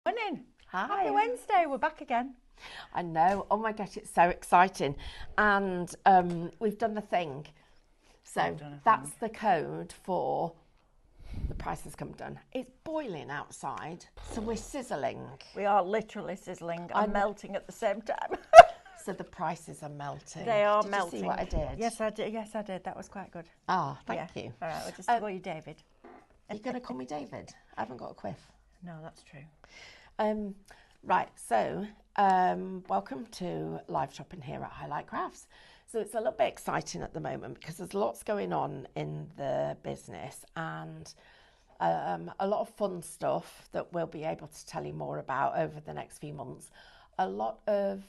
Morning. Hi. Happy Wednesday. We're back again. I know. Oh my gosh, it's so exciting. And we've done the thing. So that's the code for the price has come done. It's boiling outside, so we're sizzling. We are literally sizzling and melting at the same time. So the prices are melting. They are did melting. You see what I did? Yes, I did. Yes, I did. That was quite good. Ah, thank you. All right, we'll just call you David. You're going to call me David? I haven't got a quiff. No, that's true. Right, so welcome to live shopping here at Highlight Crafts. So it's a little bit exciting at the moment because there's lots going on in the business and a lot of fun stuff that we'll be able to tell you more about over the next few months. A lot of,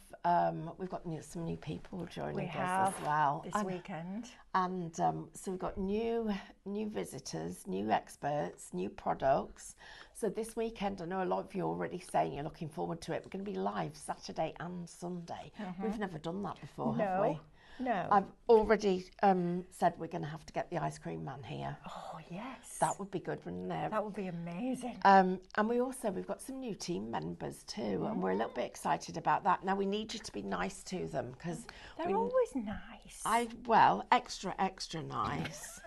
we've got some new people joining us as well. This weekend. And so we've got new visitors, new experts, new products. So this weekend, I know a lot of you are already saying you're looking forward to it. We're going to be live Saturday and Sunday. We've never done that before, have we? No. I've already said we're going to have to get the ice cream man here. Oh, yes. That would be good, wouldn't it? That would be amazing. And we've got some new team members too, and we're a little bit excited about that. Now we need you to be nice to them because they're always nice. Extra nice,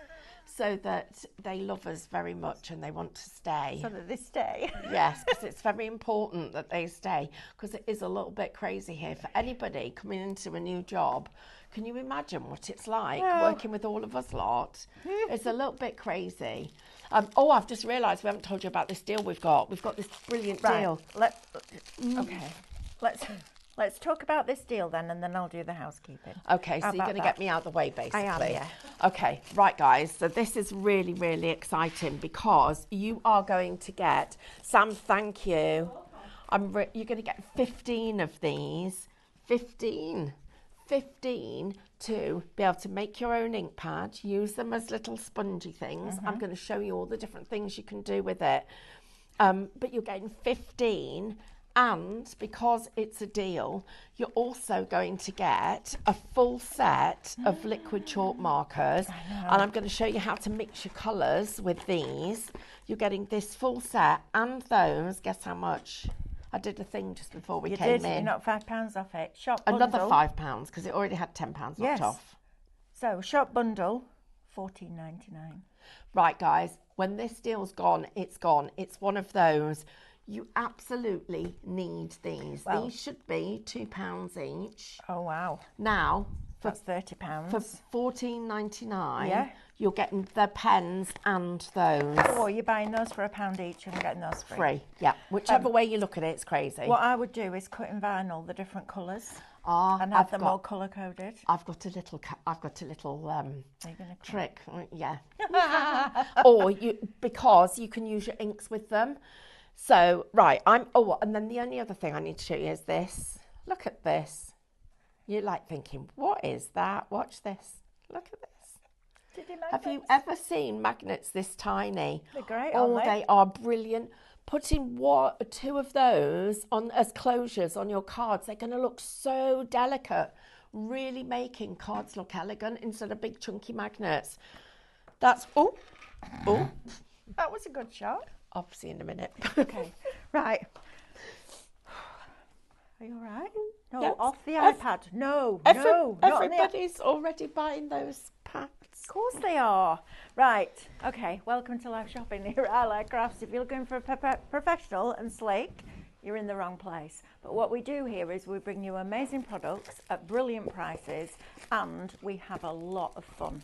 so that they love us very much and they want to stay. So that they stay. Yes, because it's very important that they stay because it is a little bit crazy here for anybody coming into a new job. Can you imagine what it's like working with all of us lot? It's a little bit crazy. I've just realised we haven't told you about this deal we've got. We've got this brilliant deal. Let's talk about this deal then, and then I'll do the housekeeping. Okay, so you're going to get me out of the way, basically. I am, yeah. Okay, right, guys. So this is really, really exciting because you are going to get, Sam, thank you. You're going to get 15 of these. 15 to be able to make your own ink pad, use them as little spongy things. I'm going to show you all the different things you can do with it. But you're getting 15, and because it's a deal, you're also going to get a full set of liquid chalk markers. And I'm going to show you how to mix your colours with these. You're getting this full set and those. Guess how much? I did a thing just before we came in. You knocked £5 off it. Shop bundle. Another £5 because it already had £10 knocked off. So shop bundle, $14.99. Right, guys. When this deal's gone, it's gone. It's one of those. You absolutely need these. Well, these should be £2 each. Oh wow! Now that's £30 for $14.99. You're getting the pens and those. Or you're buying those for £1 each and getting those free. Yeah, whichever way you look at it, it's crazy. What I would do is cut in vinyl the different colours and have them all colour coded. I've got a little trick. Yeah. Because you can use your inks with them. So right, and then the only other thing I need to show you is this. Look at this. You're like thinking, what is that? Watch this. Look at this. Have you ever seen magnets this tiny? They're great, aren't they? They are brilliant. Putting two of those on as closures on your cards, they're going to look so delicate. Really making cards look elegant instead of big chunky magnets. That's That was a good shot. I'll see you in a minute. Okay, right. Are you all right? No, yes. Off the iPad. No, Everybody's already buying those packs. Of course they are. Right, okay, welcome to live shopping here at Highlight Crafts. If you're looking for a professional and slick, you're in the wrong place. But what we do here is we bring you amazing products at brilliant prices, and we have a lot of fun.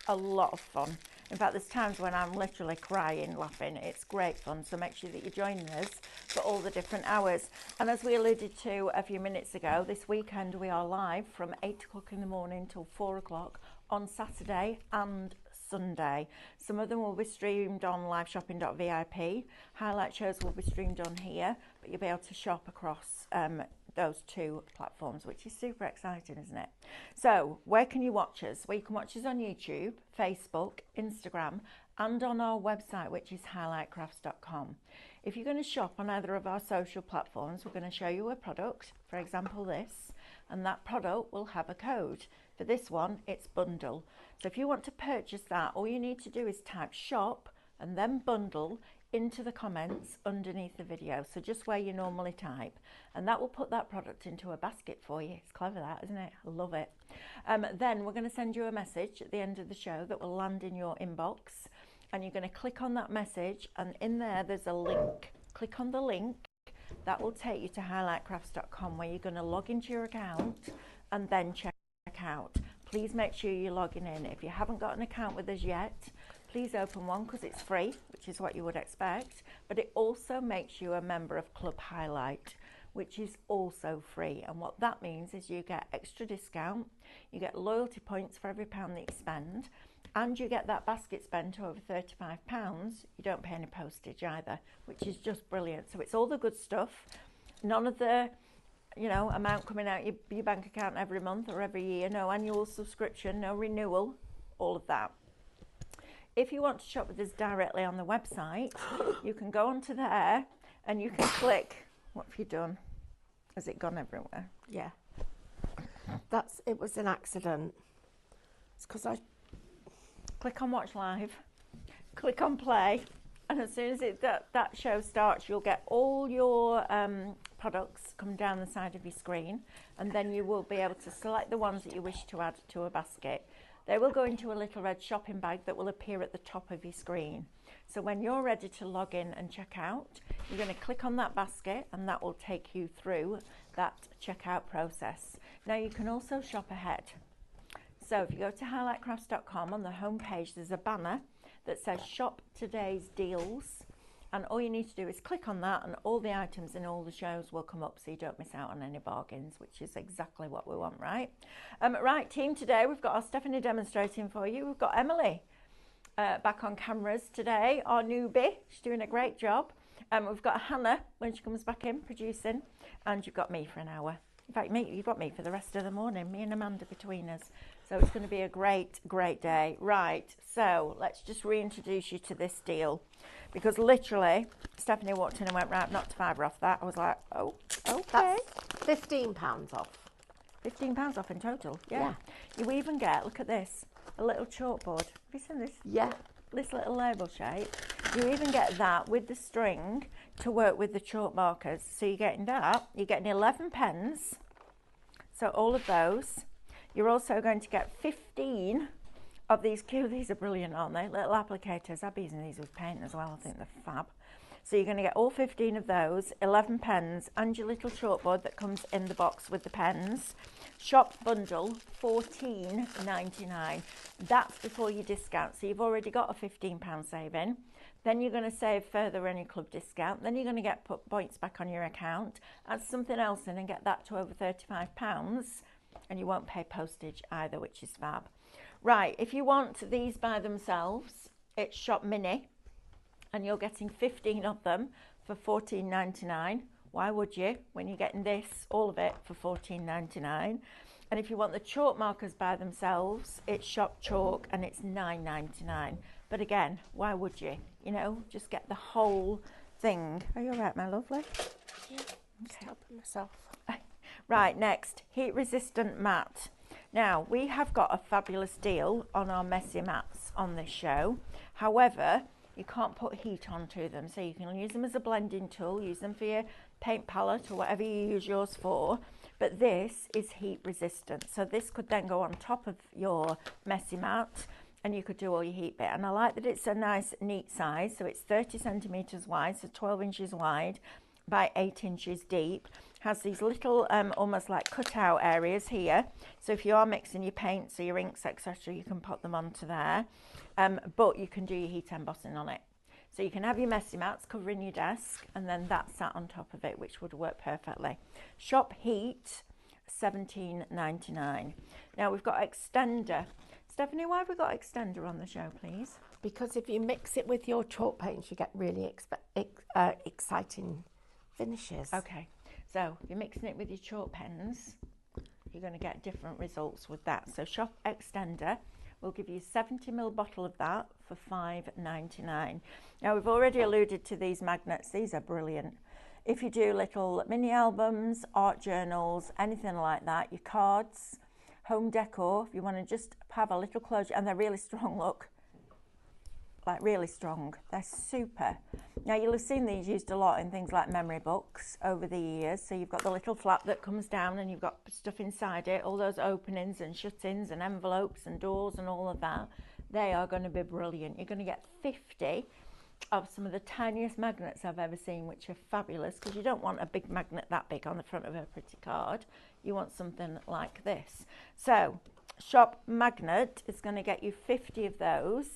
A lot of fun. In fact, there's times when I'm literally crying, laughing. It's great fun, so make sure that you join us for all the different hours. And as we alluded to a few minutes ago, this weekend we are live from 8 o'clock in the morning till 4 o'clock on Saturday and Sunday. Some of them will be streamed on liveshopping.vip. Highlight shows will be streamed on here, but you'll be able to shop across those two platforms, which is super exciting, isn't it? So where can you watch us? Well, you can watch us on YouTube, Facebook, Instagram, and on our website, which is highlightcrafts.com. If you're going to shop on either of our social platforms, we're going to show you a product, for example this, and that product will have a code. For this one, it's bundle. So if you want to purchase that, all you need to do is type shop and then bundle into the comments underneath the video, so just where you normally type, and that will put that product into a basket for you. It's clever, that, isn't it? I love it. Then we're going to send you a message at the end of the show that will land in your inbox, and you're going to click on that message, and in there's a link. Click on the link. That will take you to highlightcrafts.com, where you're going to log into your account and then check out. Please make sure you're logging in. If you haven't got an account with us yet, please open one, because it's free, which is what you would expect, but it also makes you a member of Club Highlight, which is also free. And what that means is you get extra discount, you get loyalty points for every £1 that you spend, and you get that basket spend to over £35. You don't pay any postage either, which is just brilliant. So it's all the good stuff, none of the amount coming out your bank account every month or every year, no annual subscription, no renewal, all of that. If you want to shop with us directly on the website, you can go onto there and you can click. What have you done? Has it gone everywhere? Yeah. It was an accident. It's because I click on watch live, click on play, and as soon as that show starts, you'll get all your products come down the side of your screen, and then you will be able to select the ones that you wish to add to a basket. They will go into a little red shopping bag that will appear at the top of your screen. So when you're ready to log in and check out, you're going to click on that basket, and that will take you through that checkout process. Now you can also shop ahead. So if you go to highlightcrafts.com, on the home page there's a banner that says shop today's deals, and all you need to do is click on that, and all the items in all the shows will come up, so you don't miss out on any bargains, which is exactly what we want, right? Right, team, today we've got our Stephanie demonstrating for you. We've got Emily back on cameras today, our newbie. She's doing a great job. We've got Hannah when she comes back in producing, and you've got me for an hour. In fact, you've got me for the rest of the morning, me and Amanda between us. So it's going to be a great, great day. Right, so let's just reintroduce you to this deal, because literally Stephanie walked in and went, right, I've knocked £5 off that. I was like, oh, okay. That's £15 off. £15 off in total, yeah. You even get, look at this, a little chalkboard. Have you seen this? Yeah. This little label shape. You even get that with the string to work with the chalk markers. So you're getting that. You're getting 11 pens. So all of those. You're also going to get 15 of these cute. These are brilliant, aren't they? Little applicators. I'll be using these with paint as well. I think they're fab. So you're going to get all 15 of those, 11 pens, and your little chalkboard that comes in the box with the pens. Shop bundle, $14.99. That's before your discount. So you've already got a £15 saving. Then you're going to save further any club discount. Then you're going to get points back on your account. Add something else in and get that to over £35. And you won't pay postage either, which is fab. Right, if you want these by themselves, it's Shop Mini, and you're getting 15 of them for $14.99. Why would you, when you're getting this, all of it, for $14.99? And if you want the chalk markers by themselves, it's Shop Chalk, and it's $9.99. But again, why would you? You know, just get the whole thing. Are you all right, my lovely? Yeah, I'm just helping myself. Right, next, heat resistant mat. Now, we have got a fabulous deal on our messy mats on this show. However, you can't put heat onto them, so you can use them as a blending tool, use them for your paint palette or whatever you use yours for, but this is heat resistant. So this could then go on top of your messy mat, and you could do all your heat bit. And I like that it's a nice neat size, so it's 30 centimetres wide, so 12 inches wide by 8 inches deep. Has these little almost like cutout areas here, so if you are mixing your paints or your inks, etc., you can put them onto there, but you can do your heat embossing on it. So you can have your messy mats covering your desk, and then that sat on top of it, which would work perfectly. Shop Heat, $17.99. Now we've got extender. Stephanie, why have we got extender on the show, please? Because if you mix it with your chalk paints, you get really exciting finishes. Okay, so if you're mixing it with your chalk pens, you're going to get different results with that. So Shop Extender will give you a 70ml bottle of that for $5.99. Now we've already alluded to these magnets. These are brilliant. If you do little mini albums, art journals, anything like that, your cards, home decor, if you want to just have a little closure, and they're really strong, look. like really strong. They're super. Now you'll have seen these used a lot in things like memory books over the years. So you've got the little flap that comes down and you've got stuff inside it, all those openings and shut-ins and envelopes and doors and all of that. They are going to be brilliant. You're going to get 50 of some of the tiniest magnets I've ever seen, which are fabulous, because you don't want a big magnet that big on the front of a pretty card. You want something like this. So Shop Magnet is going to get you 50 of those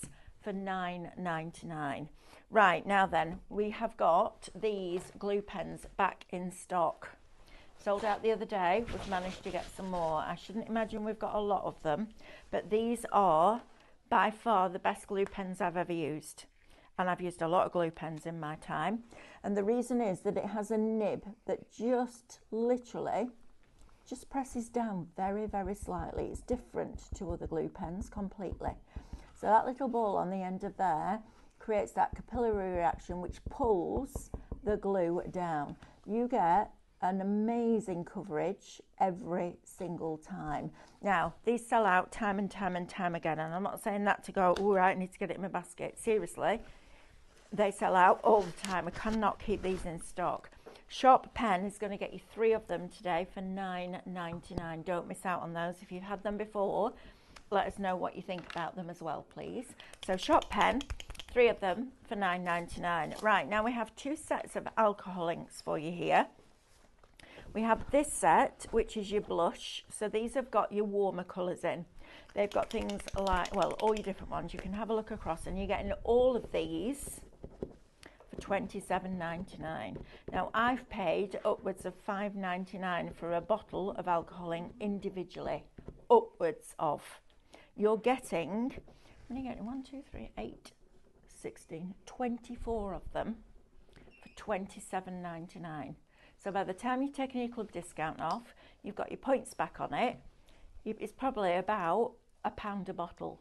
for $9.99. Right, now then, we have got these glue pens back in stock. Sold out the other day. We've managed to get some more. I shouldn't imagine we've got a lot of them, but these are by far the best glue pens I've ever used. And I've used a lot of glue pens in my time. And the reason is that it has a nib that just literally just presses down very, very slightly. It's different to other glue pens completely. So that little ball on the end of there creates that capillary reaction which pulls the glue down. You get an amazing coverage every single time. Now, these sell out time and time and time again, and I'm not saying that to go, all right, I need to get it in my basket. Seriously, they sell out all the time. I cannot keep these in stock. Shop Pen is going to get you 3 of them today for $9.99. Don't miss out on those. If you've had them before, let us know what you think about them as well, please. So Shop Pen, 3 of them for $9.99. Right, now we have 2 sets of alcohol inks for you here. We have this set, which is your blush. So these have got your warmer colours in. They've got things like, well, all your different ones. You can have a look across, and you're getting all of these for $27.99. Now, I've paid upwards of $5.99 for a bottle of alcohol ink individually. Upwards of. You're getting, when are you getting 1, 2, 3, 8, 16, 24 of them for $27.99. So by the time you've taken your club discount off, you've got your points back on it, it's probably about £1 a bottle.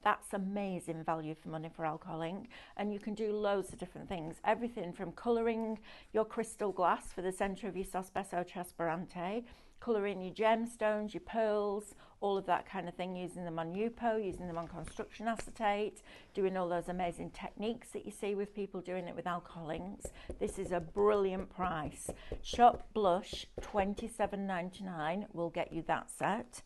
That's amazing value for money for alcohol ink, and you can do loads of different things. Everything from colouring your crystal glass for the centre of your Sospeso Trasparente, colouring your gemstones, your pearls, all of that kind of thing, using them on Yupo, using them on construction acetate, doing all those amazing techniques that you see with people doing it with alcohol inks. This is a brilliant price. Shop Blush, $27.99 will get you that set.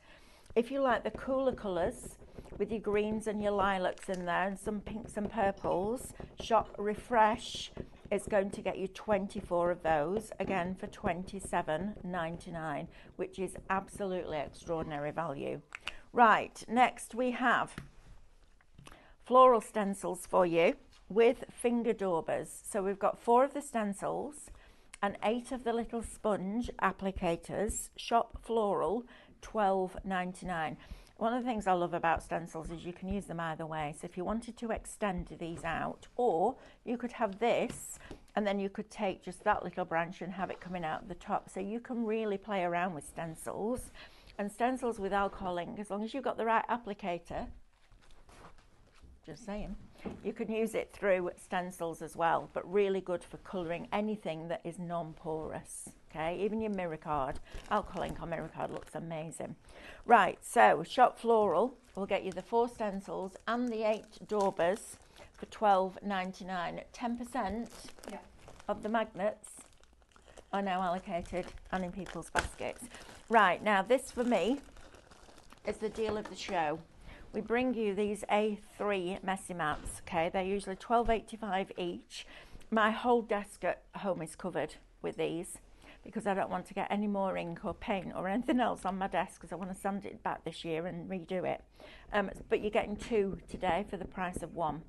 If you like the cooler colours, with your greens and your lilacs in there and some pinks and purples, Shop Refresh is going to get you 24 of those, again for $27.99, which is absolutely extraordinary value. Right, next we have floral stencils for you with finger daubers. So we've got 4 of the stencils and 8 of the little sponge applicators. Shop Floral, $12.99. One of the things I love about stencils is you can use them either way. So if you wanted to extend these out, or you could have this and then you could take just that little branch and have it coming out the top. So you can really play around with stencils. And stencils with alcohol ink, as long as you've got the right applicator, just saying, you can use it through stencils as well, but really good for colouring anything that is non-porous. Okay, even your mirror card, alcohol ink on mirror card looks amazing. Right, so Shop Floral will get you the 4 stencils and the 8 daubers for $12.99. 10% of the magnets are now allocated and in people's baskets. Right, now this for me is the deal of the show. We bring you these A3 messy mats, okay? They're usually $12.85 each. My whole desk at home is covered with these because I don't want to get any more ink or paint or anything else on my desk because I want to sand it back this year and redo it. But you're getting 2 today for the price of 1.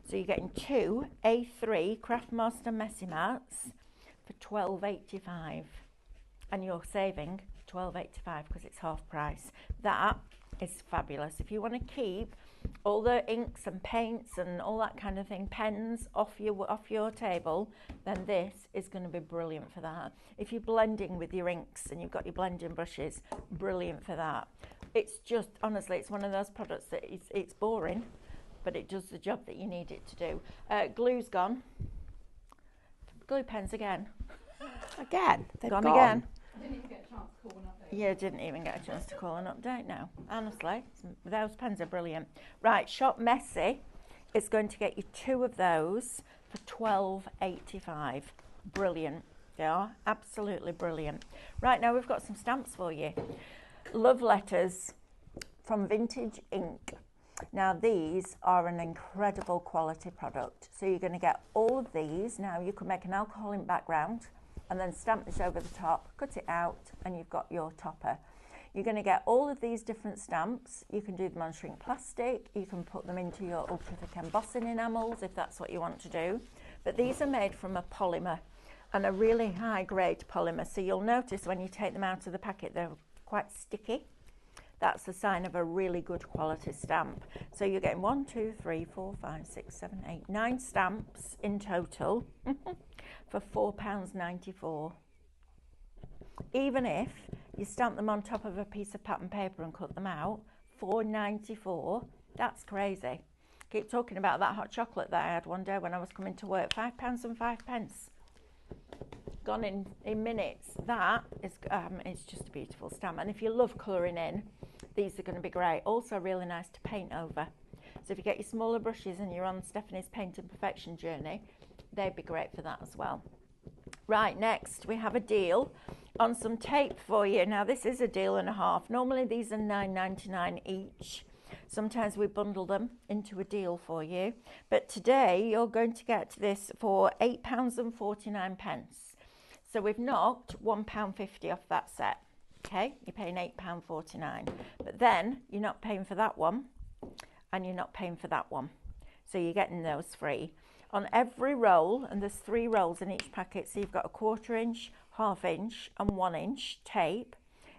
So you're getting 2 A3 Craftmaster messy mats for $12.85. And you're saving $12.85 because it's half price. That is fabulous. If you want to keep all the inks and paints and all that kind of thing, pens off your table, then this is going to be brilliant for that. If you're blending with your inks and you've got your blending brushes, brilliant for that. It's just, honestly, it's one of those products that it's boring, but it does the job that you need it to do. Glue's gone. Glue pens again. Again? They've gone again. I didn't even get a chance to call an update. Yeah, didn't even get a chance to call an update now. Honestly, those pens are brilliant. Right, Shop Messy. is going to get you 2 of those for $12.85. Brilliant. They are absolutely brilliant. Right, now we've got some stamps for you. Love letters from Vintage Ink. Now these are an incredible quality product. So you're going to get all of these. Now you can make an alcohol ink background and then stamp this over the top, cut it out, and you've got your topper. You're going to get all of these different stamps. You can do them on shrink plastic. You can put them into your ultra thick embossing enamels if that's what you want to do. But these are made from a polymer, and a really high grade polymer. So you'll notice when you take them out of the packet, they're quite sticky. That's a sign of a really good quality stamp. So you're getting 1, 2, 3, 4, 5, 6, 7, 8, 9 stamps in total for £4.94. Even if you stamp them on top of a piece of pattern paper and cut them out, £4.94, that's crazy. Keep talking about that hot chocolate that I had one day when I was coming to work, £5.05. Gone in minutes. That is, it's just a beautiful stamp. And if you love colouring in, these are going to be great. Also really nice to paint over. So if you get your smaller brushes and you're on Stephanie's Paint and Perfection journey, they'd be great for that as well. Right, next we have a deal on some tape for you. Now this is a deal and a half. Normally these are $9.99 each. Sometimes we bundle them into a deal for you. But today you're going to get this for £8.49. So we've knocked £1.50 off that set. Okay, you're paying £8.49. But then you're not paying for that one and you're not paying for that one. So you're getting those free. On every roll, and there's 3 rolls in each packet, so you've got a 1/4 inch, 1/2 inch and 1 inch tape.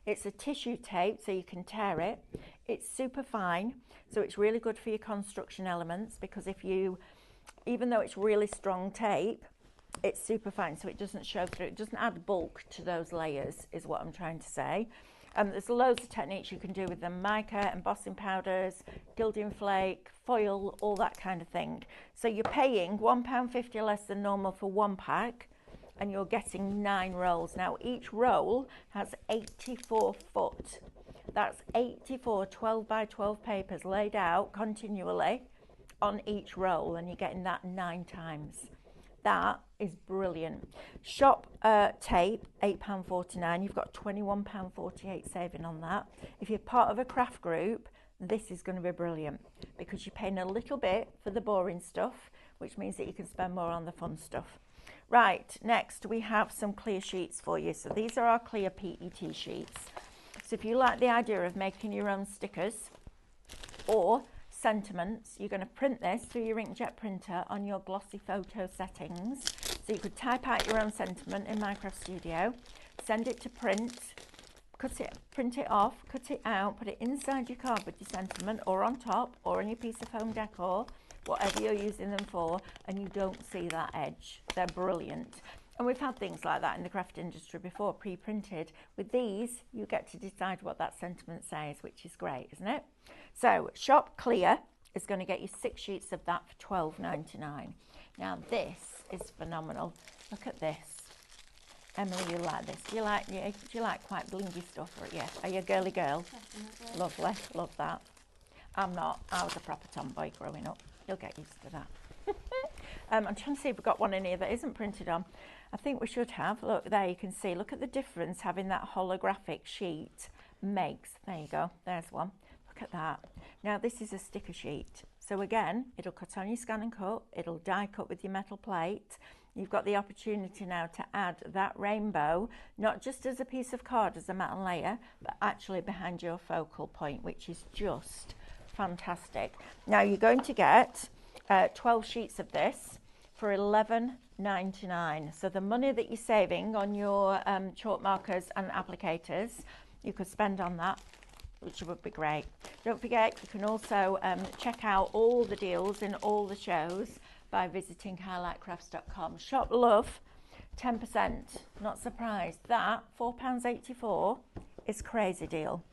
It's a tissue tape, so you can tear it. It's super fine, so it's really good for your construction elements, because if you, even though it's really strong tape, it's super fine, so it doesn't show through. It doesn't add bulk to those layers, is what I'm trying to say. There's loads of techniques you can do with them: mica, embossing powders, gilding flake, foil, all that kind of thing. So you're paying £1.50 less than normal for 1 pack, and you're getting 9 rolls. Now each roll has 84 foot. That's 84 12 by 12 papers laid out continually on each roll, and you're getting that 9 times. That is brilliant. Shop tape, £8.49. You've got £21.48 saving on that. If you're part of a craft group, this is going to be brilliant, because you're paying a little bit for the boring stuff, which means that you can spend more on the fun stuff. Right, next we have some clear sheets for you. So these are our clear PET sheets. So if you like the idea of making your own stickers or sentiments, you're going to print this through your inkjet printer on your glossy photo settings. So you could type out your own sentiment in Minecraft Studio, send it to print, print it off, cut it out, put it inside your card with your sentiment, or on top, or on your piece of home decor, whatever you're using them for, and you don't see that edge. They're brilliant. And we've had things like that in the craft industry before, pre-printed. With these, you get to decide what that sentiment says, which is great, isn't it? So Shop Clear is going to get you 6 sheets of that for £12.99. Now this is phenomenal. Look at this. Emily, you like this? Do you like quite blingy stuff? Or, yeah. Are you a girly girl? Definitely. Lovely. Love that. I'm not. I was a proper tomboy growing up. You'll get used to that. I'm trying to see if we've got one in here that isn't printed on. I think we should have. Look, there you can see. Look at the difference having that holographic sheet makes. There you go. There's one. Look at that. Now this is a sticker sheet. So again, it'll cut on your scan and cut. It'll die cut with your metal plate. You've got the opportunity now to add that rainbow, not just as a piece of card, as a matte layer, but actually behind your focal point, which is just fantastic. Now you're going to get 12 sheets of this for $11.99. So the money that you're saving on your chalk markers and applicators, you could spend on that, which would be great. Don't forget, you can also check out all the deals in all the shows by visiting highlightcrafts.com. Shop Love, 10%. Not surprised. That, £4.84, is crazy deal.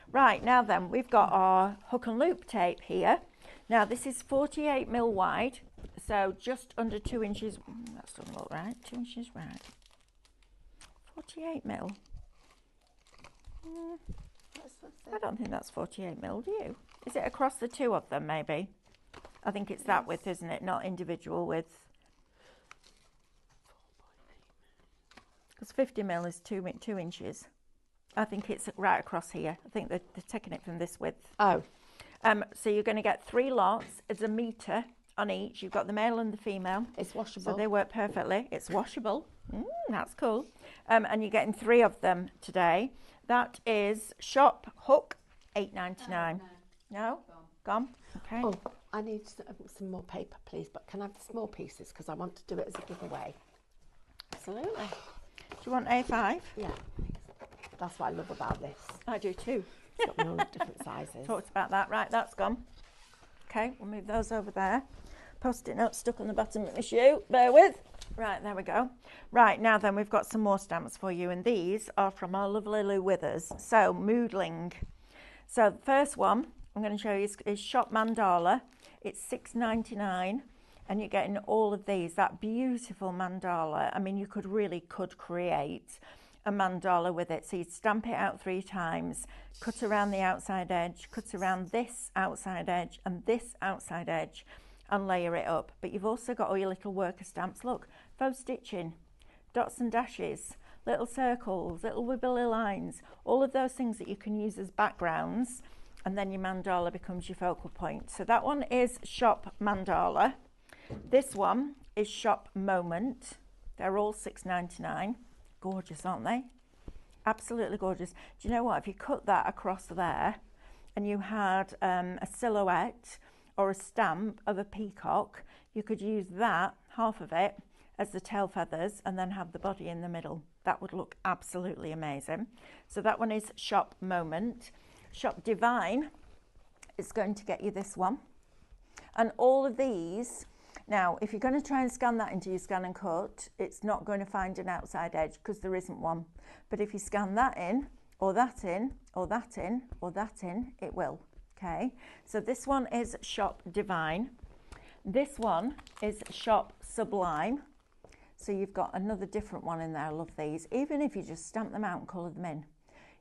Right, now then, we've got our hook and loop tape here. Now this is 48mm wide, so just under 2 inches. That doesn't look right. 2 inches right. 48mm. I don't think that's 48mm, do you? Is it across the 2 of them, maybe? I think it's that width, isn't it? Not individual width. Because 50mm is 2 inches. I think it's right across here. I think they're taking it from this width. Oh. So you're going to get 3 lots. It's a metre on each. You've got the male and the female. It's washable. So they work perfectly. It's washable. That's cool. And you're getting 3 of them today. That is shop hook $8.99. No? Gone? Okay. Oh, I need some more paper, please. But can I have the small pieces? Because I want to do it as a giveaway. Absolutely. Do you want A5? Yeah, please. That's what I love about this. I do too. It's got them all different sizes. Talked about that. Right, that's gone. Okay, we'll move those over there. Post-it note stuck on the bottom of my shoe. Bear with. Right, there we go. Right, now then we've got some more stamps for you, and these are from our lovely Lou Withers. So, Moodling. So, the first one I'm going to show you is Shop Mandala. It's $6.99, and you're getting all of these. That beautiful mandala. I mean, you could create a mandala with it. So, you'd stamp it out 3 times, cut around the outside edge, cut around this outside edge and this outside edge, and layer it up. But you've also got all your little worker stamps. Look, faux stitching, dots and dashes, little circles, little wibbly lines, all of those things that you can use as backgrounds, and then your mandala becomes your focal point. So that one is Shop Mandala. This one is Shop Moment. They're all $6.99. Gorgeous, aren't they? Absolutely gorgeous. Do you know what? If you cut that across there and you had a silhouette or a stamp of a peacock, you could use that, half of it, as the tail feathers and then have the body in the middle. That would look absolutely amazing. So that one is Shop Moment. Shop Divine is going to get you this one. And all of these, now if you're going to try and scan that into your scan and cut, it's not going to find an outside edge because there isn't one. But if you scan that in, or that in, or that in, or that in, it will. Okay, so this one is Shop Divine. This one is Shop Sublime. So you've got another different one in there. I love these. Even if you just stamp them out and colour them in.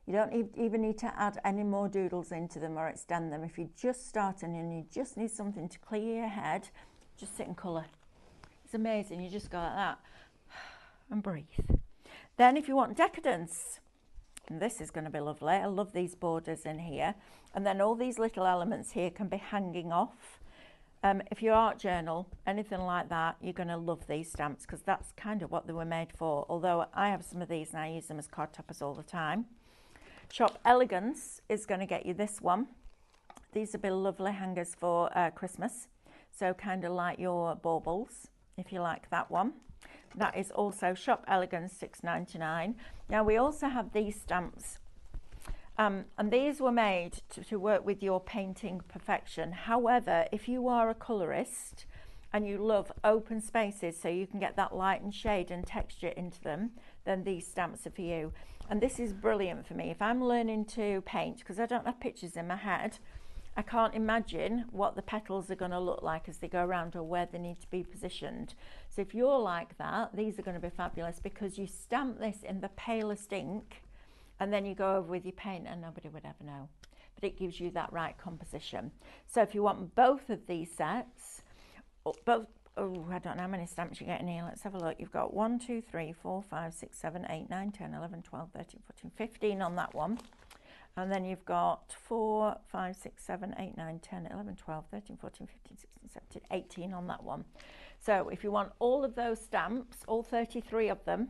You don't even need to add any more doodles into them or extend them. If you're just starting and you just need something to clear your head, just sit and colour. It's amazing. You just go like that and breathe. Then if you want decadence, and this is going to be lovely. I love these borders in here. And then all these little elements here can be hanging off. If you art journal, anything like that, you're going to love these stamps because that's kind of what they were made for. Although I have some of these and I use them as card toppers all the time. Shop Elegance is going to get you this one. These will be lovely hangers for Christmas. So kind of like your baubles, if you like that one. That is also Shop Elegance, $6.99. Now we also have these stamps. And these were made to work with your painting perfection. However, if you are a colourist and you love open spaces so you can get that light and shade and texture into them, then these stamps are for you. And this is brilliant for me. If I'm learning to paint, because I don't have pictures in my head, I can't imagine what the petals are going to look like as they go around or where they need to be positioned. So if you're like that, these are going to be fabulous because you stamp this in the palest ink and then you go over with your paint and nobody would ever know. But it gives you that right composition. So if you want both of these sets, I don't know how many stamps you're getting here. Let's have a look. You've got 1, 2, 3, 4, 5, 6, 7, 8, 9, 10, 11, 12, 13, 14, 15 on that one. And then you've got 4, 5, 6, 7, 8, 9, 10, 11, 12, 13, 14, 15, 16, 17, 18 on that one. So if you want all of those stamps, all 33 of them,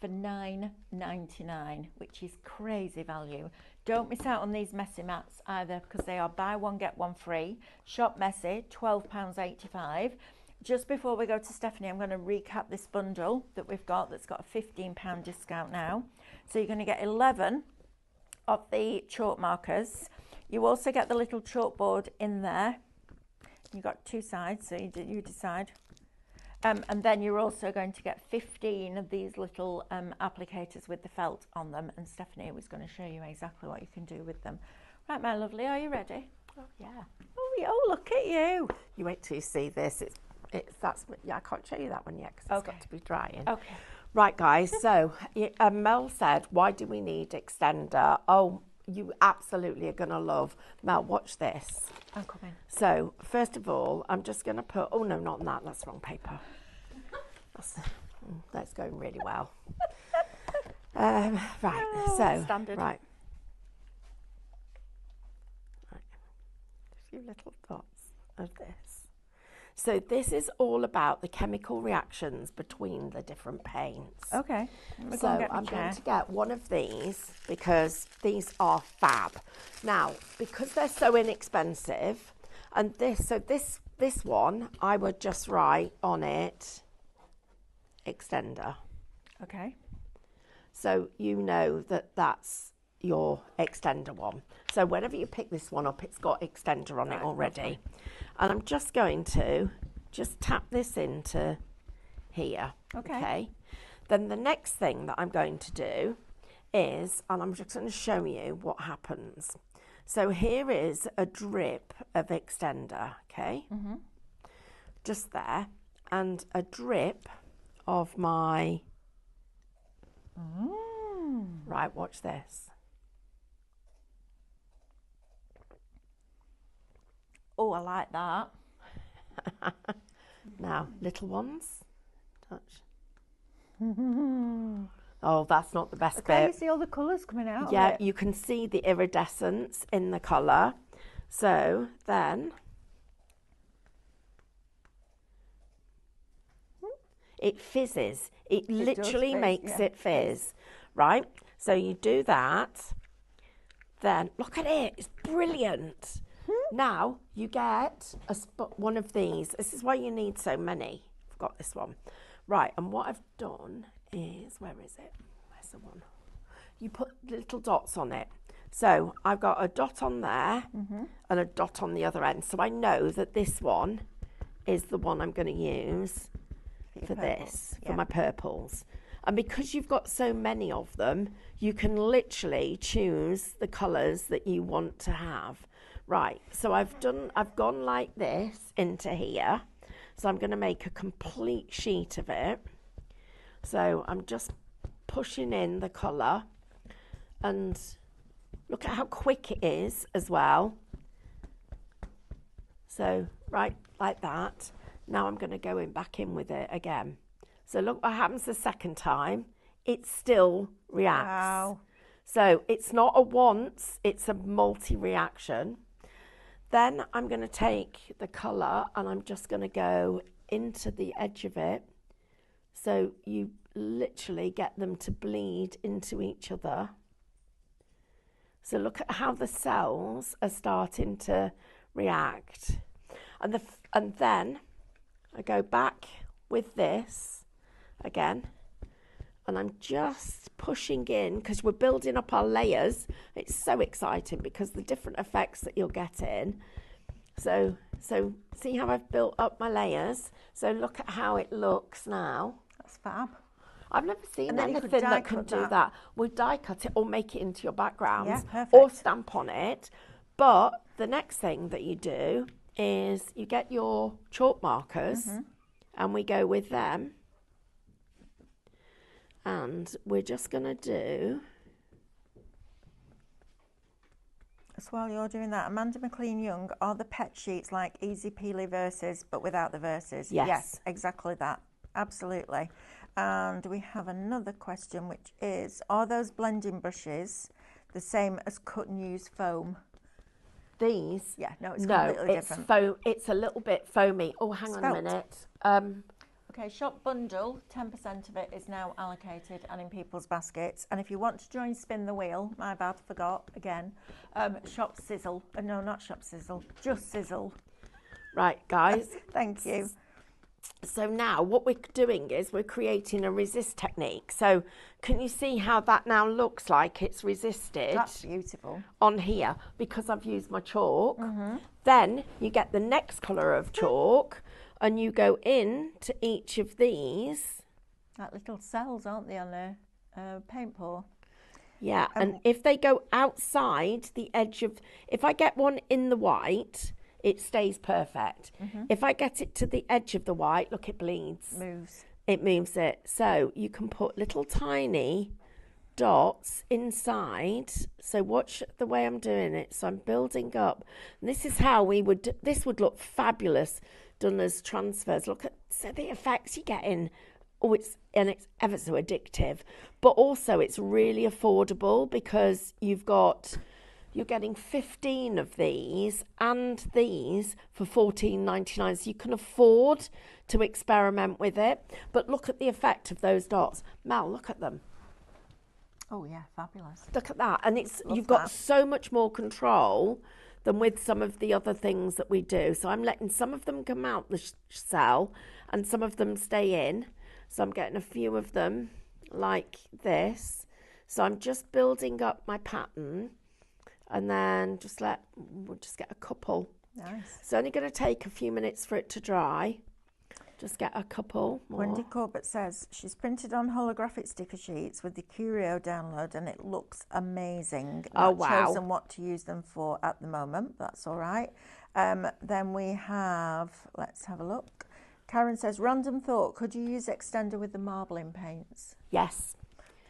for $9.99, which is crazy value. Don't miss out on these messy mats either because they are buy one, get one free. Shop Messy, £12.85. Just before we go to Stephanie, I'm going to recap this bundle that we've got that's got a £15 discount now. So you're going to get 11 of the chalk markers. You also get the little chalkboard in there. You've got 2 sides, so you decide. And then you're also going to get 15 of these little applicators with the felt on them. And Stephanie was going to show you exactly what you can do with them. Right, my lovely, are you ready? Oh, yeah. Oh, look at you. You wait till you see this. Yeah, I can't show you that one yet because it's got to be drying. Okay. Right, guys. So Mel said, why do we need extender? Oh, you absolutely are going to love. Mel, watch this. I'm coming. So, first of all, I'm just going to put, oh no, not that, that's wrong paper. That's going really well. Right, so, standard. right. A few little dots of this. So this is all about the chemical reactions between the different paints. Okay. So I'm going to get one of these because these are fab. Now, because they're so inexpensive, and this one, I would just write on it, extender. Okay. So you know that that's your extender one. So whenever you pick this one up, it's got extender on it already. Lovely. And I'm just going to just tap this into here. Okay. Then the next thing that I'm going to do is, and I'm just going to show you what happens. So here is a drip of extender, okay? Mm-hmm. Just there. And a drip of my... Right, watch this. Oh, I like that. Now, little ones, touch. Oh, that's not the best Okay, you bit. see all the colours coming out Yeah, of it. you can see the iridescence in the colour. So then it fizzes. It literally fizz, makes yeah. it fizz, right? So you do that. Then look at it. It's brilliant. Now you get one of these. This is why you need so many. I've got this one. Right, and what I've done is, where is it? Where's the one? You put little dots on it. So I've got a dot on there and a dot on the other end. So I know that this one is the one I'm going to use for this, for my purples. And because you've got so many of them, you can literally choose the colours that you want to have. Right, so I've gone like this into here. So I'm going to make a complete sheet of it. So I'm just pushing in the colour, and look at how quick it is as well. So right like that. Now I'm going to go back in with it again. So look what happens the second time. It still reacts. Wow. So it's not a once, it's a multi-reaction. Then I'm going to take the colour and I'm just going to go into the edge of it. So you literally get them to bleed into each other. So look at how the cells are starting to react. And then I go back with this again. And I'm just pushing in because we're building up our layers. It's so exciting because the different effects that you'll get in. So see how I've built up my layers? So look at how it looks now. That's fab. I've never seen And then you could anything die that can cut do that. that. We'll die cut it or make it into your backgrounds, Yeah, or perfect. stamp on it. But the next thing that you do is you get your chalk markers and we go with them. And we're just going to do... So while you're doing that, Amanda McLean-Young, are the pet sheets like Easy Peely verses but without the verses? Yes. Exactly that. Absolutely. And we have another question, which is, are those blending brushes the same as cut and use foam? These? Yeah, no, it's No, completely it's different. it's a little bit foamy. Oh, hang on a Spelt. minute. Okay, shop bundle, 10% of it is now allocated and in people's baskets. And if you want to join Spin the Wheel, my bad, forgot again, shop Sizzle. No, not shop Sizzle, just Sizzle. Right, guys. Thank you. So now what we're doing is we're creating a resist technique. So can you see how that now looks like it's resisted? That's beautiful. On here because I've used my chalk. Then you get the next colour of chalk and you go in to each of these. Like little cells, aren't they, on a paint pour? Yeah, and if they go outside the edge of, if I get one in the white, it stays perfect. If I get it to the edge of the white, look, it bleeds. Moves. It moves it. So you can put little tiny dots inside. So watch the way I'm doing it. So I'm building up. And this is how this would look fabulous done as transfers. Look at the effects you're getting. Oh, it's ever so addictive. But also it's really affordable because you're getting 15 of these and these for $14.99. So you can afford to experiment with it. But look at the effect of those dots. Mel, look at them. Oh yeah, fabulous. Look at that. And you've that. got so much more control than with some of the other things that we do. So I'm letting some of them come out the cell and some of them stay in. So I'm getting a few of them like this. So I'm just building up my pattern, and then we'll just get a couple. Nice. It's only going to take a few minutes for it to dry. Just get a couple more. Wendy Corbett says she's printed on holographic sticker sheets with the Curio download and it looks amazing. Oh, Not wow. chosen what to use them for at the moment. That's all right. Then we have, let's have a look. Karen says, random thought, could you use extender with the marbling paints? Yes.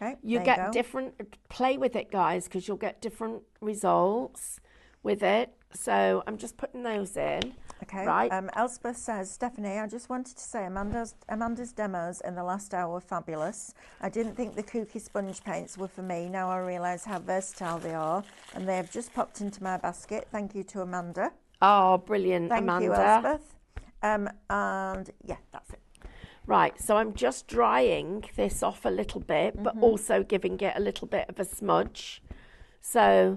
Okay, You get different, play with it, guys, because you'll get different results with it. So I'm just putting those in. Okay. Right. Elspeth says, Stephanie, I just wanted to say Amanda's demos in the last hour were fabulous. I didn't think the kooky sponge paints were for me. Now I realise how versatile they are, and they have just popped into my basket. Thank you to Amanda. Oh, brilliant, Thank Amanda. you, Elspeth. And yeah, that's it. Right, so I'm just drying this off a little bit, but also giving it a little bit of a smudge. So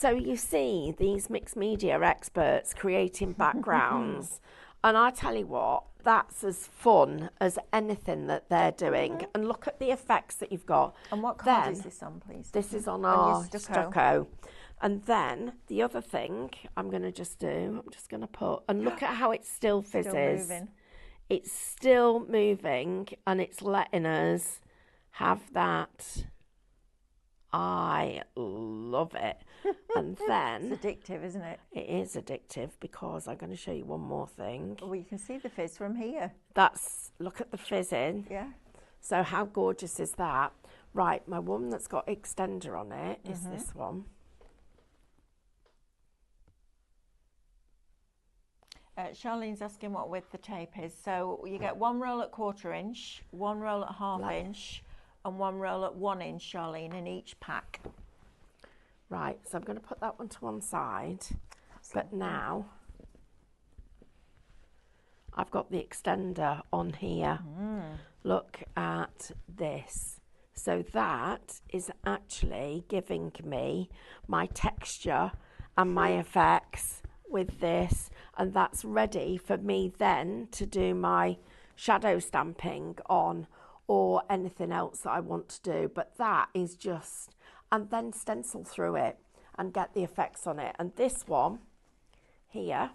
you see these mixed media experts creating backgrounds, and I tell you what, that's as fun as anything that they're doing. And look at the effects that you've got. And what card is this on, please? This is on your our stucco. stucco. And then the other thing I'm going to just do, I'm just going to put, and look at how it still fizzes. Still moving. It's still moving, and it's letting us have that. I love it. And then It's addictive, isn't it? it is addictive because I'm going to show you one more thing. Well, you can see the fizz from here. Look at the fizzing. Yeah. So how gorgeous is that? Right, my one that's got extender on it is this one. Charlene's asking what width the tape is. So you get one roll at 1/4 inch, one roll at 1/2 inch, and one roll at 1 inch, Charlene, in each pack. Right, so I'm going to put that one to one side. But now I've got the extender on here. Look at this. So that is actually giving me my texture and my effects with this, and that's ready for me then to do my shadow stamping on or anything else that I want to do. But that is just, and then stencil through it and get the effects on it. And this one here,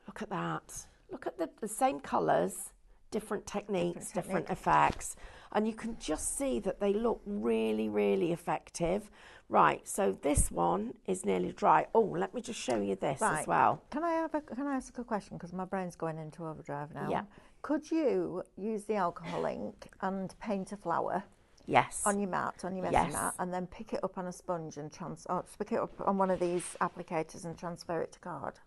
look at that. Look at the same colours, different techniques, different effects. And you can just see that they look really, really effective. Right, so this one is nearly dry. Oh, let me just show you this as well. Can I ask a question, because my brain's going into overdrive now? Yeah. Could you use the alcohol ink and paint a flower Yes. on your mat, on your messy Yes. mat, and then pick it up on a sponge and pick it up on one of these applicators and transfer it to card?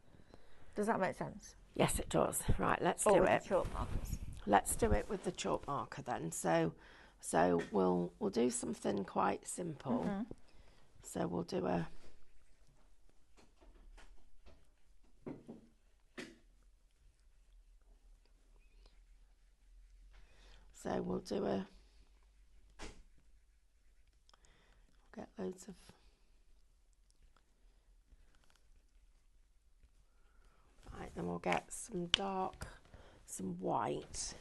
Does that make sense? Yes, it does. Right, let's Or do with it. the chalk markers? Let's do it with the chalk marker then. So we'll do something quite simple. So we'll do a get loads of right, then we'll get some dark, some white.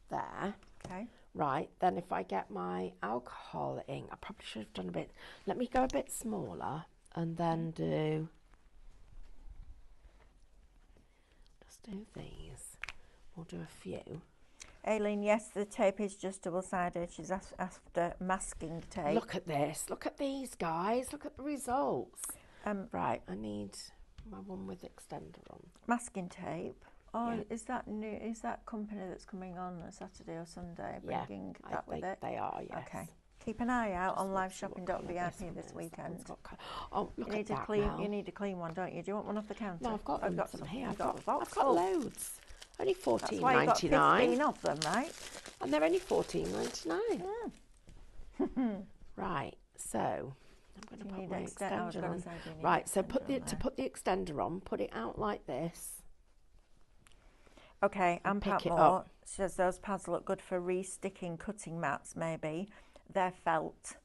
There. Okay. Right, then if I get my alcohol ink, I probably should have done a bit, let me go a bit smaller and then just do these. We'll do a few. Aileen, yes, the tape is just double-sided. She's after masking tape. Look at this, look at these guys, look at the results. Right, I need my one with extender on. Masking tape Oh, Yeah. is that new? Is that company that's coming on Saturday or Sunday Yeah, bringing that with it? They are, yes. Okay. Keep an eye out on Just look what colour liveshopping.vip one this is. That weekend. one's got oh, look You at need to that clean. now. You need a clean one, don't you? Do you want one off the counter? No, I've got some here. You've got a box. I've got full. loads. Only That's why you got 14.99. 15 of them, right? And they're only 14.99. Right, so I'm going to put my extender on. Right, so put the extender on, put it out like this. Okay, and pick Pat it Moore up. says those pads look good for re-sticking cutting mats. Maybe they're felt,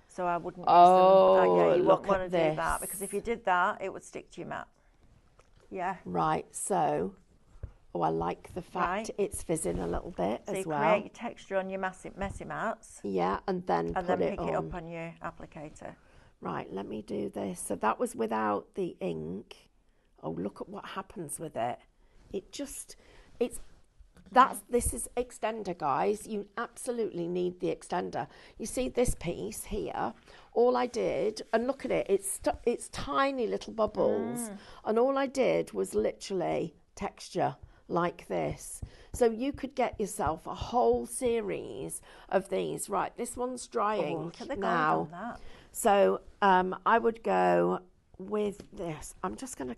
so I wouldn't use them. Yeah, you wouldn't want to do that because if you did that, it would stick to your mat. Yeah. Right, so I like the fact it's fizzing a little bit so as well. So you create your texture on your messy mats. Yeah, and then pick it up on your applicator. Right, let me do this. So that was without the ink. Oh, look at what happens with it. This is extender, guys. You absolutely need the extender. You see this piece here, all I did, and look at it, it's tiny little bubbles, and all I did was literally texture like this. So you could get yourself a whole series of these. Right, this one's drying now. So I would go with this. I'm just gonna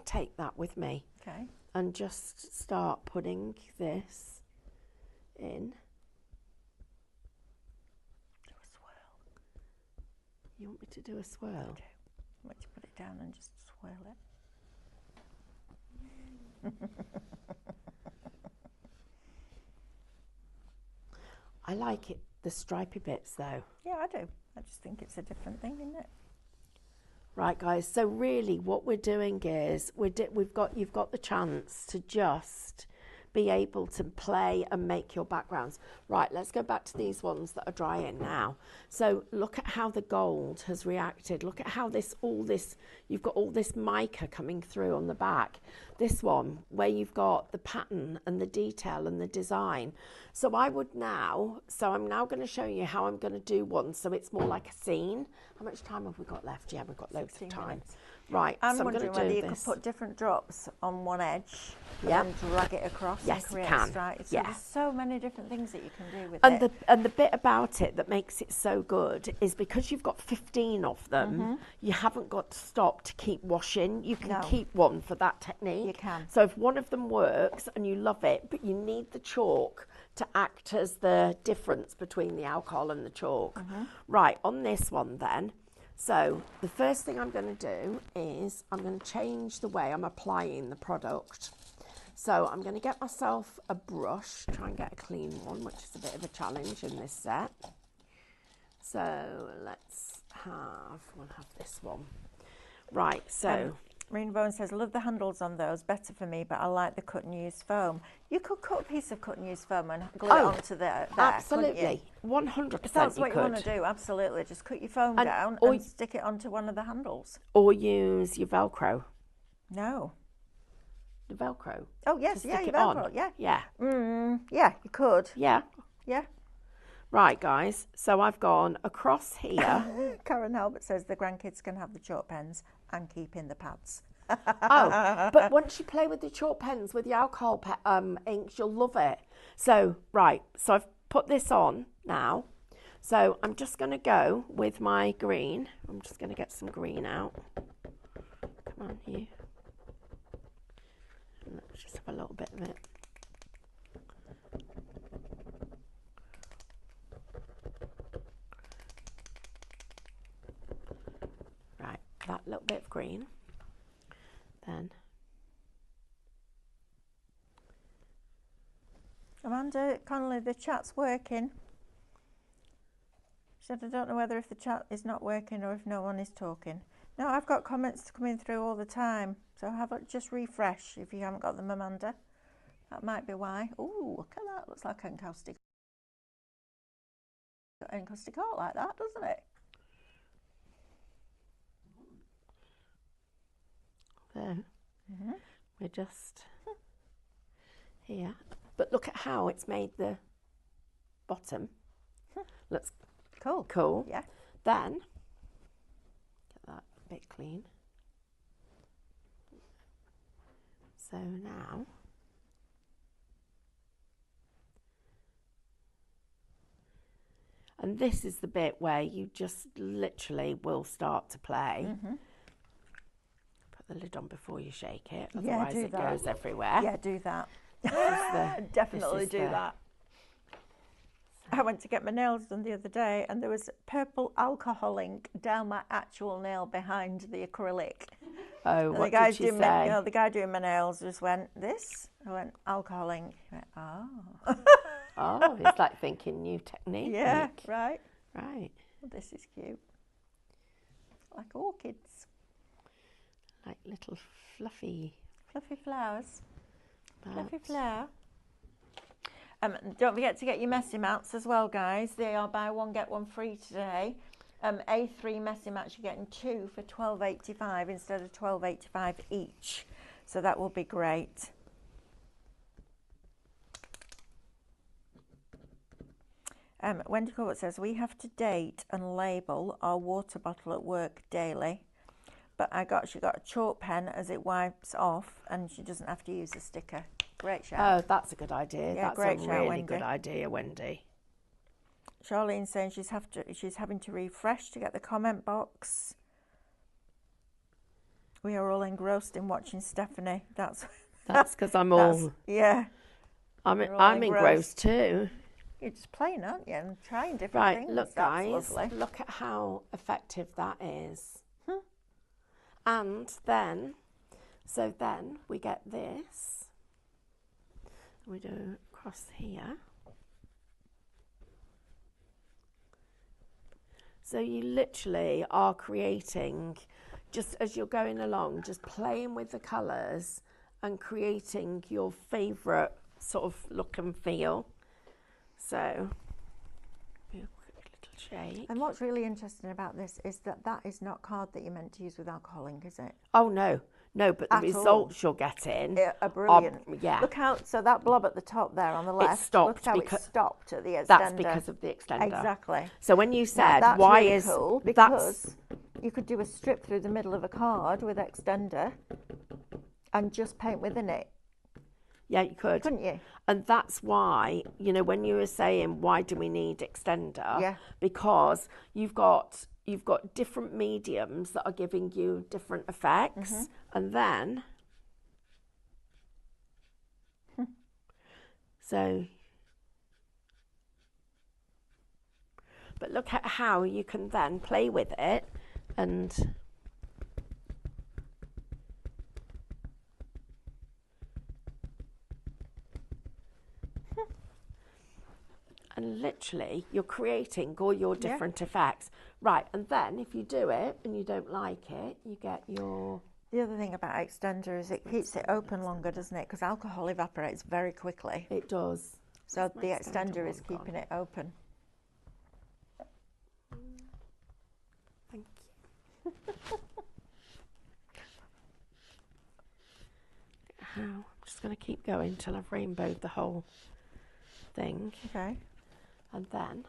take that with me. Okay. And just start putting this in. Do a swirl. You want me to do a swirl? Okay. I want you to put it down and just swirl it. I like it, the stripy bits though. Yeah, I do. I just think it's a different thing, isn't it? Right, guys, so really what we're doing is you've got the chance to just be able to play and make your backgrounds. Right, let's go back to these ones that are drying now. So look at how the gold has reacted. Look at how you've got all this mica coming through on the back. This one, where you've got the pattern and the detail and the design. So I'm now going to show you how I'm going to do one so it's more like a scene. How much time have we got left? Yeah, we've got loads of time. Minutes. Right, I'm so wondering whether you could put different drops on one edge and drag it across and create a stripe. So there's so many different things that you can do with it. And the bit about it that makes it so good is because you've got 15 of them, you haven't got to stop to keep washing. You can keep one for that technique. You can. So if one of them works and you love it, but you need the chalk to act as the difference between the alcohol and the chalk. Right, on this one then, so the first thing I'm going to do is I'm going to change the way I'm applying the product. So I'm going to get myself a brush, try and get a clean one, which is a bit of a challenge in this set. So we'll have this one. Right, so... Marina Bowen says, love the handles on those, better for me, but I like the cut and use foam. You could cut a piece of cut and use foam and glue it onto there. Absolutely, 100%. That's what you want to do, absolutely. Just cut your foam down and stick it onto one of the handles. Or use your Velcro. No. The Velcro? Oh, yes, yeah, your Velcro, yeah. Yeah. Yeah, you could. Yeah. Yeah. Right, guys, so I've gone across here. Karen Albert says the grandkids can have the chalk pens and keep in the pads. But once you play with the chalk pens, with the alcohol inks, you'll love it. So, right, so I've put this on now. So I'm just going to go with my green. I'm just going to get some green out. Come on, you. And let's just have a little bit of it. That little bit of green, then Amanda Connolly, the chat's working. She said, I don't know whether if the chat is not working or if no one is talking. No, I've got comments coming through all the time, so just refresh if you haven't got them, Amanda. That might be why. Oh, look at that, looks like encaustic art like that, doesn't it? Then we're just here, but look at how it's made the bottom. Looks cool. Yeah. Then get that bit clean. So now, and this is the bit where you just literally will start to play. Put the lid on before you shake it, otherwise it goes everywhere. Yeah, do that. The, Definitely do that. I went to get my nails done the other day and there was purple alcohol ink down my actual nail behind the acrylic. Oh, And what did she say? The guy doing my nails just went, this? I went, alcohol ink. He went, oh. Oh, it's like thinking new technique. Yeah, right. Right. Well, this is cute. Like orchids. Like little fluffy flowers. buds. Fluffy flower. Don't forget to get your messy mats as well, guys. They are buy one get one free today. A3 messy mats, you're getting 2 for £12.85 instead of £12.85 each. So that will be great. Wendy Corbett says, we have to date and label our water bottle at work daily. But she got a chalk pen as it wipes off and she doesn't have to use a sticker. Great shout. Oh, that's a good idea. Yeah, That's great a shout, really Wendy. good idea, Wendy. Charlene's saying she's having to refresh to get the comment box. We are all engrossed in watching Stephanie. That's because I'm all. Yeah. I'm engrossed too. You're just playing, aren't you? And trying different things. Right, look, That's guys. lovely. Look at how effective that is. And then, then we get this. We do across here. So you literally are creating, just as you're going along, just playing with the colours and creating your favourite sort of look and feel. So, a quick little shake. And what's really interesting about this is that is not card that you're meant to use with alcohol ink, is it? Oh, no. No, but the results you're getting are brilliant. Yeah. Look how, so that blob at the top there on the left, stopped look how it stopped at the extender. That's because of the extender. Exactly. So when you said, that's why really is cool, because you could do a strip through the middle of a card with extender and just paint within it. Yeah, you could. Couldn't you? And that's why, when you were saying, why do we need extender? Yeah. Because you've got different mediums that are giving you different effects. And then, but look at how you can then play with it and literally you're creating all your different effects. Right, and then if you do it and you don't like it, you get your... The other thing about extender is it keeps it open longer, doesn't it? Because alcohol evaporates very quickly. It does. So the extender is keeping it open. Thank you. I'm just going to keep going till I've rainbowed the whole thing. Okay. And then,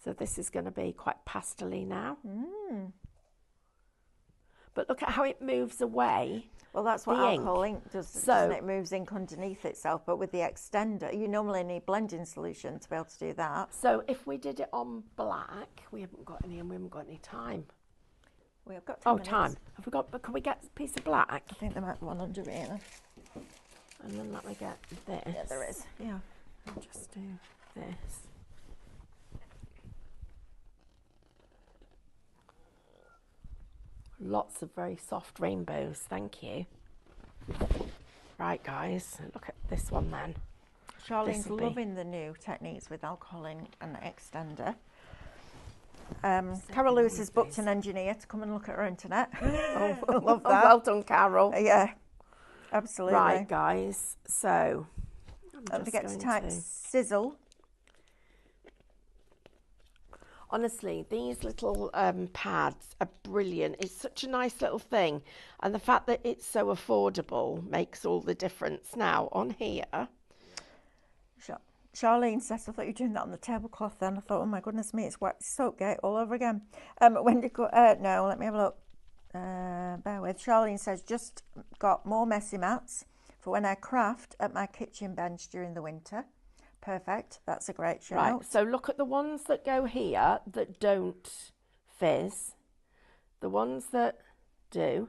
so this is going to be quite pastel-y now. But look at how it moves away. Well, that's what the alcohol ink does, doesn't it? It moves ink underneath itself. But with the extender, you normally need blending solution to be able to do that. So if we did it on black, we haven't got any and we haven't got any time. We have got 10 minutes. Time. Have we got, but can we get a piece of black? I think there might be one under here. And then let me get this. Yeah, there is. Yeah. I'll just do this. Lots of very soft rainbows, thank you. Right, guys, look at this one then. Charlene's loving the new techniques with alcohol ink and extender. Carol Lewis has booked an engineer to come and look at her internet. Oh, love that. Well done, Carol. Yeah, absolutely. Right, guys, so don't forget to type sizzle. Honestly, these little pads are brilliant. It's such a nice little thing. And the fact that it's so affordable makes all the difference. Now, on here... Charlene says, I thought you were doing that on the tablecloth then. I thought, oh my goodness me, it's wet soap gate all over again. Wendy, no, let me have a look. bear with. Charlene says, just got more messy mats for when I craft at my kitchen bench during the winter. Perfect. That's a great shout. Right, so look at the ones that go here that don't fizz, the ones that do.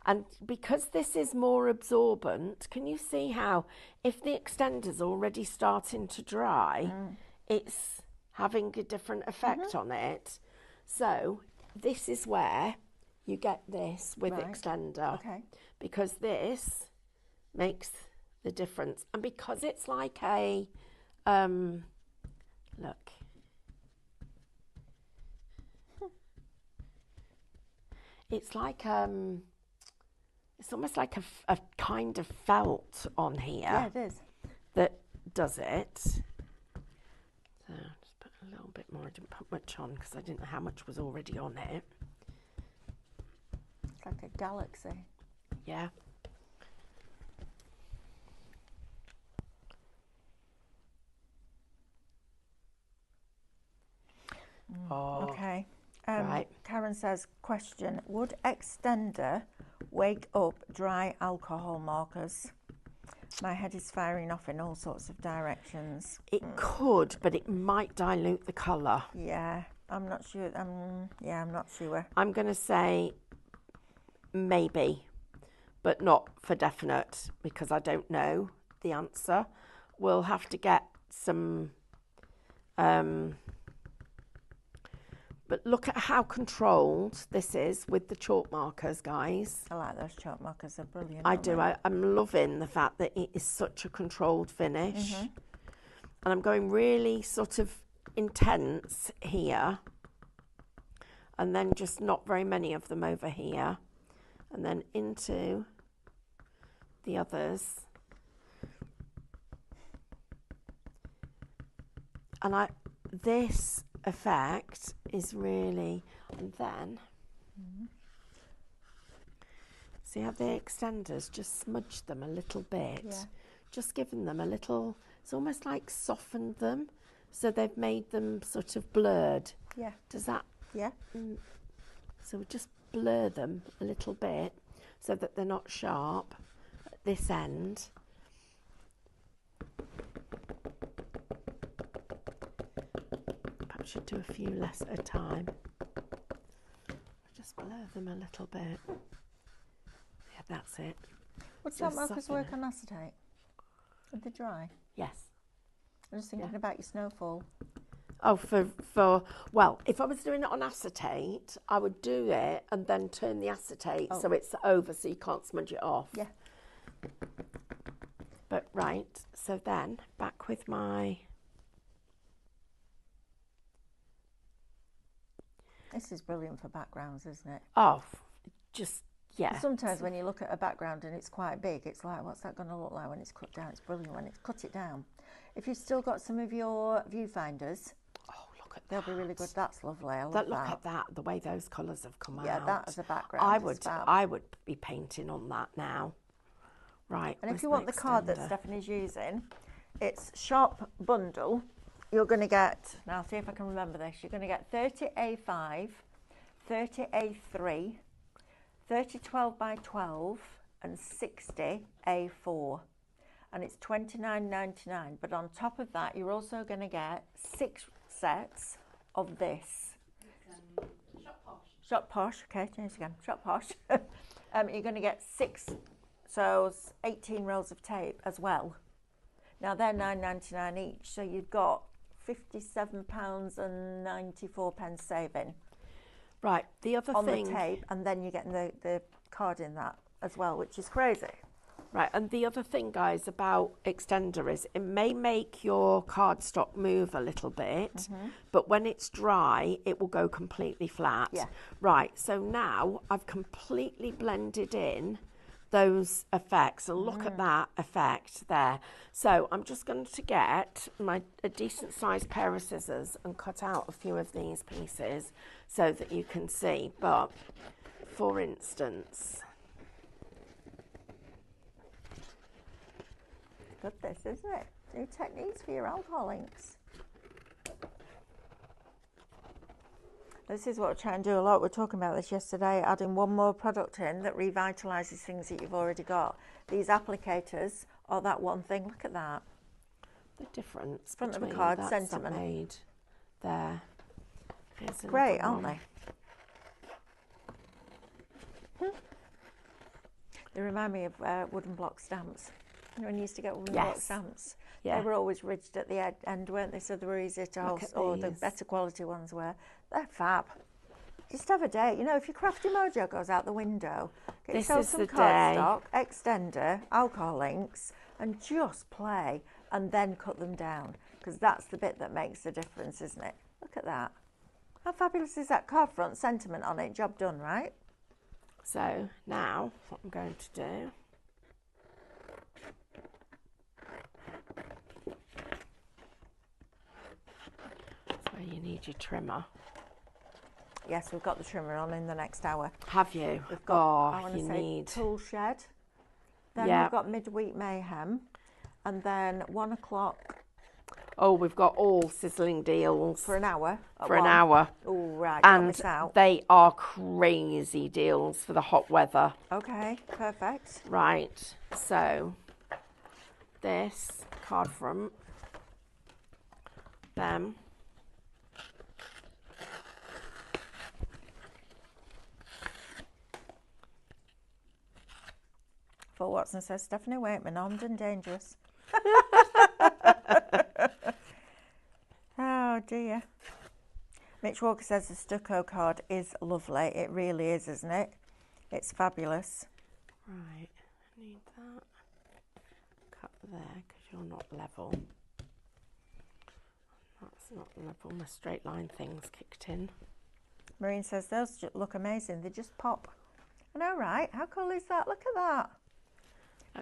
And because this is more absorbent, can you see how if the extender's already starting to dry, it's having a different effect on it? So this is where you get this with extender. Okay. Because this makes the difference. And because it's like a, look. It's like, it's almost like a kind of felt on here. Yeah, it is. That does it. So just put a little bit more. I didn't put much on because I didn't know how much was already on it. It's like a galaxy. Yeah. Okay. Right. Karen says, question, would extender wake up dry alcohol markers? My head is firing off in all sorts of directions. It could, but it might dilute the colour. Yeah, I'm not sure. I'm not sure. I'm going to say maybe, but not for definite because I don't know the answer. We'll have to get some... But look at how controlled this is with the chalk markers, guys. I like those chalk markers, they're brilliant. I do. I'm loving the fact that it is such a controlled finish. And I'm going really sort of intense here. And then just not very many of them over here. And then into the others. And this effect is really, and then see how the extenders just smudged them a little bit, just giving them a little, it's almost like softened them, so they've made them sort of blurred. Yeah. Does that? Yeah. So we just blur them a little bit so that they're not sharp at this end. Should do a few less at a time. Just blur them a little bit. Yeah, that's it. Would salt markers work on acetate? Would they dry? Yes. I'm just thinking about your snowfall. Oh, well, if I was doing it on acetate, I would do it and then turn the acetate so it's over so you can't smudge it off. Yeah. But right, so then back with my... This is brilliant for backgrounds, isn't it? Oh, just, yeah. Sometimes when you look at a background and it's quite big, it's like, what's that going to look like when it's cut down? It's brilliant when it's cut it down. If you've still got some of your viewfinders, look at they'll that. be really good. That's lovely. I love that. Look at that, the way those colours have come out. Yeah, that as a background. I would be painting on that now. Right. And if you want the card that Stephanie's using, it's Shop Bundle. You're going to get, now see if I can remember this, you're going to get 30A5, 30A3, 30 12 by 12 and 60 A4. And it's $29.99. But on top of that, you're also going to get 6 sets of this. Shop Posh. Shop Posh, okay, change again. Shop Posh. You're going to get 6, so 18 rolls of tape as well. Now they're $9.99 each, so you've got £57.94 saving. Right, the other on thing... the tape, and then you're getting the card in that as well, which is crazy. Right, and the other thing, guys, about extender is it may make your cardstock move a little bit, but when it's dry, it will go completely flat. Yeah. Right, so now I've completely blended in those effects, and look at that effect there. So I'm just going to get a decent sized pair of scissors and cut out a few of these pieces so that you can see. But for instance, Good this, isn't it? New techniques for your alcohol inks. This is what we're trying to do a lot. We were talking about this yesterday, adding one more product in that revitalises things that you've already got. These applicators are that one thing. Look at that. The difference Front of between a card, that's sentiment. made there. Here's Great, another aren't one. they? They remind me of wooden block stamps. You know, when you used to get wooden block Yes. stamps, Yeah. they were always ridged at the end, weren't they? So they were easier to hold, at or the these. better quality ones were. They're fab. Just have a day. You know, if your crafty mojo goes out the window, get This yourself is some the day. cardstock, extender, alcohol inks, and just play, and then cut them down, because that's the bit that makes the difference, isn't it? Look at that. How fabulous is that card front? Sentiment on it. Job done, right? So now what I'm going to do, that's where you need your trimmer. Yes, we've got the trimmer on in the next hour. Have you? We've got, I Oh, want to you say, need. tool shed. Then Yeah. we've got midweek mayhem, and then 1 o'clock Oh, we've got all sizzling deals for an hour. for an hour. Oh, right. Don't And miss out. they are crazy deals for the hot weather. Okay, perfect. Right, so this card front, them, Phil Watson says, Stephanie Waitman, armed and dangerous. Oh, dear. Mitch Walker says the stucco card is lovely. It really is, isn't it? It's fabulous. right, I need that, cut there because you're not level, that's not level, my straight line thing's kicked in. Marine says those look amazing. They just pop. I know, right? How cool is that? Look at that.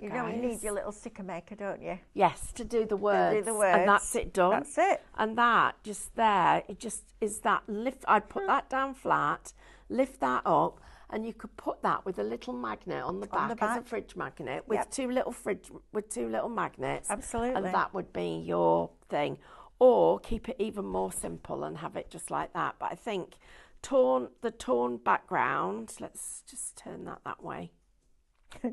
You don't need Guys. your little sticker maker, don't you? Yes, to do the words, the words. and that's it done. That's it. And that just there, it just is that lift. I'd put that down flat, lift that up, and you could put that with a little magnet on the back, as a back. fridge magnet with Yep. two little magnets. Absolutely. And that would be your thing. Or keep it even more simple and have it just like that. But I think the torn background. Let's just turn that way.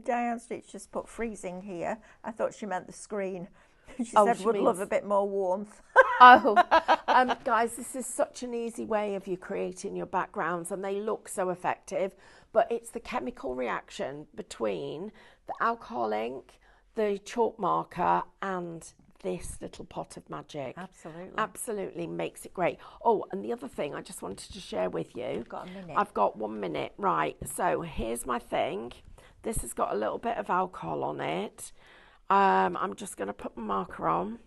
Diane Stitch just put freezing here. I thought she meant the screen. She Oh, said she would love means- a bit more warmth. Oh, guys, this is such an easy way of you creating your backgrounds, and they look so effective. But it's the chemical reaction between the alcohol ink, the chalk marker, and this little pot of magic. Absolutely. Absolutely makes it great. Oh, and the other thing I just wanted to share with you. You've got a minute. I've got 1 minute. Right, so here's my thing. This has got a little bit of alcohol on it. I'm just going to put my marker on.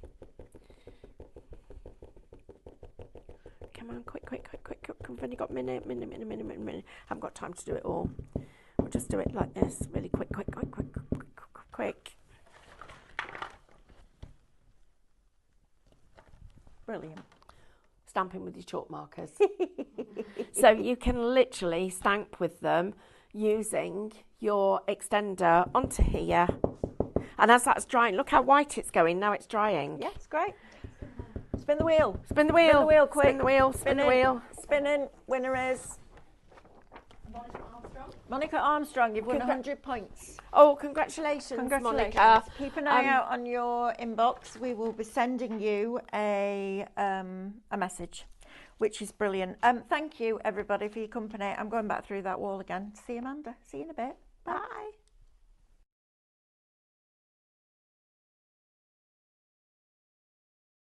Come on, quick. We've only got minute. Haven't got time to do it all. We'll just do it like this, really quick. Brilliant. Stamping with your chalk markers. So you can literally stamp with them using your extender onto here. And as that's drying, look how white it's going. Now it's drying. Yes, great. Spin the wheel. Spin the wheel. Spin the wheel, quick. Spin the wheel. Spin the wheel. Spinning. Winner is Monica Armstrong. Monica Armstrong. You've won Congra- 100 points. Oh, congratulations, Congratulations. Monica. Keep an eye out on your inbox. We will be sending you a message, which is brilliant. Thank you, everybody, for your company. I'm going back through that wall again. See you, Amanda. See you in a bit. Bye.